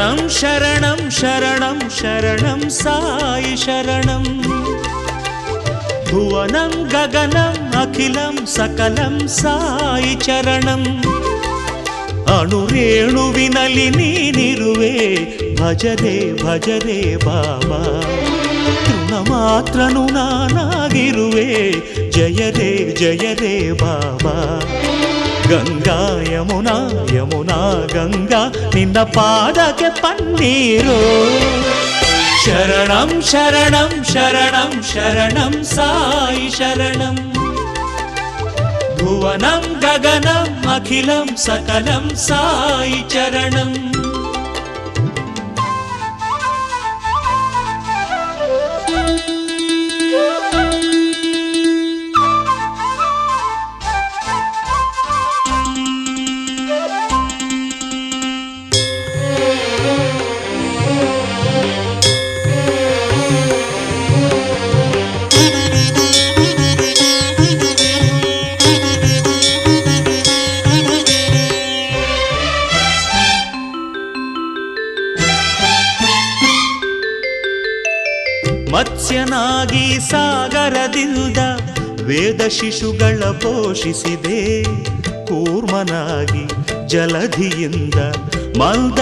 ಶರಣಂ ಶರಣಂ ಶರಣಂ ಶರಣಂ ಸಾಯಿ ಶರಣಂ ಭುವನಂ ಗಗನಂ ಅಖಿಲಂ ಸಕಲಂ ಸಾಯಿ ಚರಣಂ ಅಣುರೇಣುವಿನಲ್ಲಿ ನೀನಿರುವೆ ಭಜರೆ ಭಜರೆ ಬಾಬಾ ತೃಣ ಮಾತ್ರನು ನಾನಾಗಿರುವೆ ಜಯರೇ ಜಯರೇ ಬಾಬಾ ಗಂಗಾ ಯಮುನಾ ಯಮುನಾ ಗಂಗಾ ನಿನ್ನ ಪಾದಕ್ಕೆ ಪನ್ನೀರು ಶರಣಂ ಶರಣಂ ಶರಣಂ ಶರಣಂ ಸಾಯಿ ಶರಣಂ ಭುವನಂ ಗಗನಂ ಅಖಿಲಂ ಸಕಲಂ ಸಾಯಿ ಚರಣಂ ಮತ್ಸ್ಯನಾಗಿ ಸಾಗರದಿಂದ ವೇದ ಶಿಶುಗಳ ಪೋಷಿಸಿದೆ ಕೂರ್ಮನಾಗಿ ಜಲಧಿಯಿಂದ ಮಂದ